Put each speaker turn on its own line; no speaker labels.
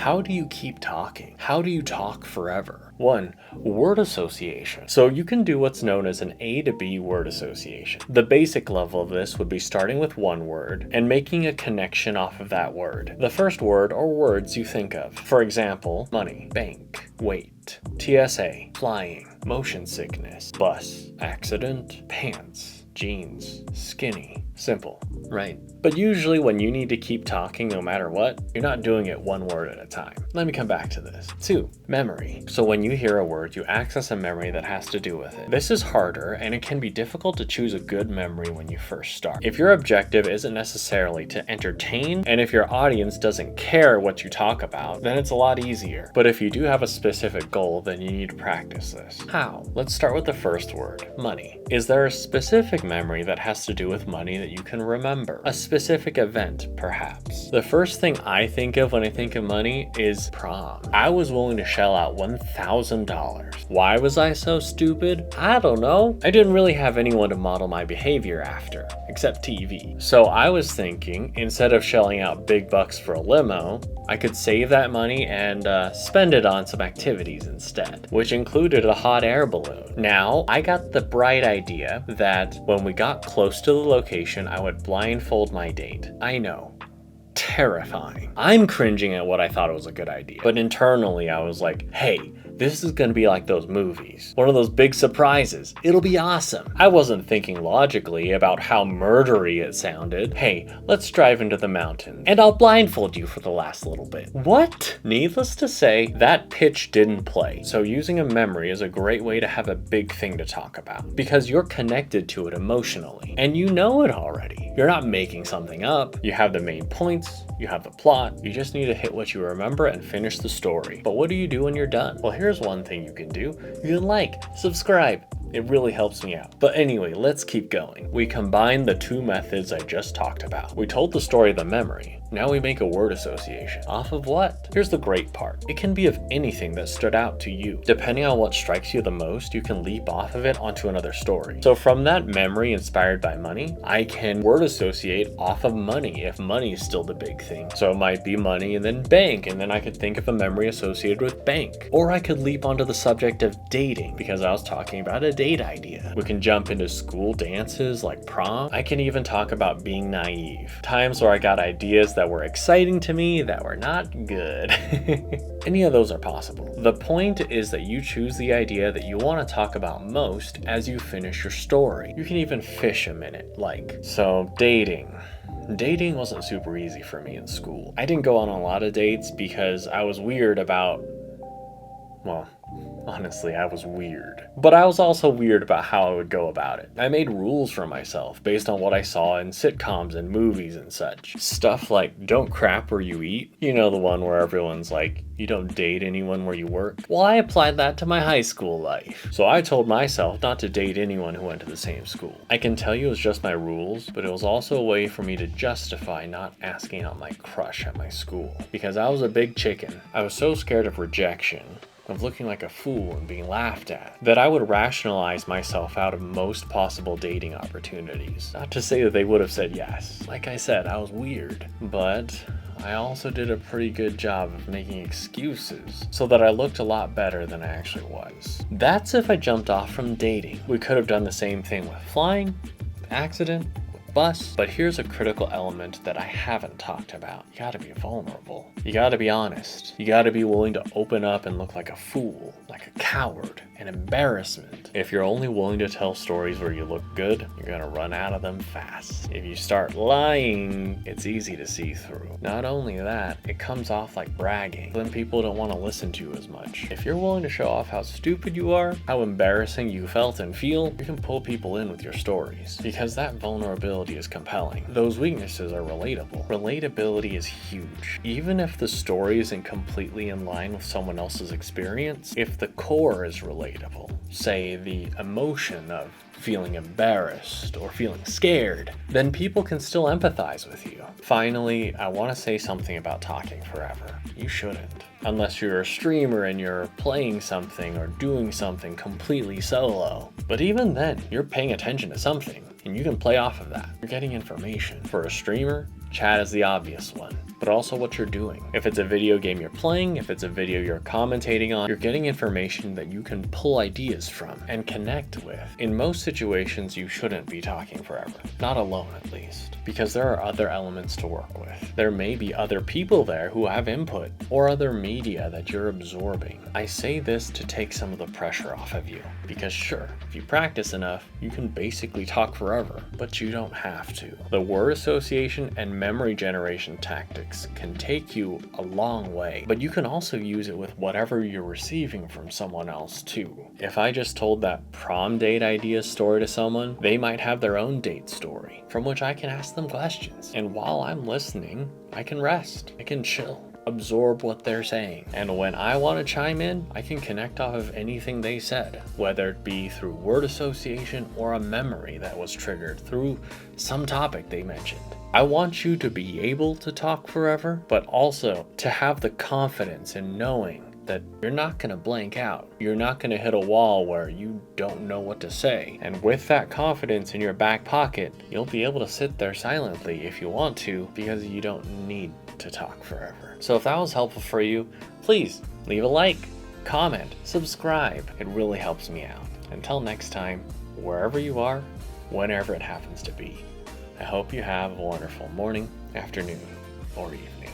How do you keep talking? How do you talk forever? 1. Word association. So you can do what's known as an A to B word association. The basic level of this would be starting with one word and making a connection off of that word. The first word or words you think of. For example, money, bank, wait, TSA, flying, motion sickness, bus, accident, pants, jeans, skinny. Simple, right? But usually when you need to keep talking no matter what, you're not doing it one word at a time. Let me come back to this. 2. Memory. So when you hear a word, you access a memory that has to do with it. This is harder, and it can be difficult to choose a good memory when you first start. If your objective isn't necessarily to entertain, and if your audience doesn't care what you talk about, then it's a lot easier. But if you do have a specific goal, then you need to practice this. How? Let's start with the first word, money. Is there a specific memory that has to do with money that you can remember? A specific event, perhaps. The first thing I think of when I think of money is prom. I was willing to shell out $1,000. Why was I so stupid? I don't know. I didn't really have anyone to model my behavior after, except TV. So I was thinking, instead of shelling out big bucks for a limo, I could save that money and spend it on some activities instead, which included a hot air balloon. Now, I got the bright idea that when we got close to the location, I would blindfold my date. I know. Terrifying. I'm cringing at what I thought was a good idea. But internally, I was like, hey, this is gonna be like those movies. One of those big surprises. It'll be awesome. I wasn't thinking logically about how murdery it sounded. Hey, let's drive into the mountains, and I'll blindfold you for the last little bit. What? Needless to say, that pitch didn't play. So using a memory is a great way to have a big thing to talk about, because you're connected to it emotionally, and you know it already. You're not making something up. You have the main points, you have the plot, you just need to hit what you remember and finish the story. But what do you do when you're done? Well, here's one thing you can do. You can like, subscribe. It really helps me out. But anyway, let's keep going. We combined the two methods I just talked about. We told the story of the memory. Now we make a word association. Off of what? Here's the great part. It can be of anything that stood out to you. Depending on what strikes you the most, you can leap off of it onto another story. So from that memory inspired by money, I can word associate off of money if money is still the big thing. So it might be money and then bank, and then I could think of a memory associated with bank. Or I could leap onto the subject of dating because I was talking about a date idea. We can jump into school dances like prom. I can even talk about being naive. Times where I got ideas that were exciting to me that were not good. Any of those are possible. The point is that you choose the idea that you want to talk about most as you finish your story. You can even fish a minute, so dating. Dating wasn't super easy for me in school. I didn't go on a lot of dates because I was weird about, well, honestly, I was weird. But I was also weird about how I would go about it. I made rules for myself based on what I saw in sitcoms and movies and such. Stuff like, don't crap where you eat. You know, the one where everyone's like, you don't date anyone where you work. Well, I applied that to my high school life. So I told myself not to date anyone who went to the same school. I can tell you it was just my rules, but it was also a way for me to justify not asking out my crush at my school. Because I was a big chicken. I was so scared of rejection, of looking like a fool and being laughed at, that I would rationalize myself out of most possible dating opportunities. Not to say that they would have said yes. Like I said, I was weird. But I also did a pretty good job of making excuses so that I looked a lot better than I actually was. That's if I jumped off from dating. We could have done the same thing with flying, accident, bus. But here's a critical element that I haven't talked about. You gotta be vulnerable. You gotta be honest. You gotta be willing to open up and look like a fool, like a coward, an embarrassment. If you're only willing to tell stories where you look good, you're gonna run out of them fast. If you start lying, it's easy to see through. Not only that, it comes off like bragging. Then people don't want to listen to you as much. If you're willing to show off how stupid you are, how embarrassing you felt and feel, you can pull people in with your stories. Because that vulnerability is compelling. Those weaknesses are relatable. Relatability is huge. Even if the story isn't completely in line with someone else's experience, if the core is relatable, say the emotion of feeling embarrassed or feeling scared, then people can still empathize with you. Finally, I want to say something about talking forever. You shouldn't. Unless you're a streamer and you're playing something or doing something completely solo. But even then, you're paying attention to something, and you can play off of that. You're getting information. For a streamer, chat is the obvious one. but also what you're doing. If it's a video game you're playing, if it's a video you're commentating on, you're getting information that you can pull ideas from and connect with. In most situations, you shouldn't be talking forever. Not alone, at least. Because there are other elements to work with. There may be other people there who have input, or other media that you're absorbing. I say this to take some of the pressure off of you. Because sure, if you practice enough, you can basically talk forever, but you don't have to. The word association and memory generation tactics can take you a long way, but you can also use it with whatever you're receiving from someone else too. If I just told that prom date idea story to someone, they might have their own date story, from which I can ask them questions. And while I'm listening, I can rest, I can chill, absorb what they're saying. And when I want to chime in, I can connect off of anything they said, whether it be through word association or a memory that was triggered through some topic they mentioned. I want you to be able to talk forever, but also to have the confidence in knowing that you're not going to blank out. You're not going to hit a wall where you don't know what to say. And with that confidence in your back pocket, you'll be able to sit there silently if you want to, because you don't need to talk forever. So if that was helpful for you, please leave a like, comment, subscribe. It really helps me out. Until next time, wherever you are, whenever it happens to be, I hope you have a wonderful morning, afternoon, or evening.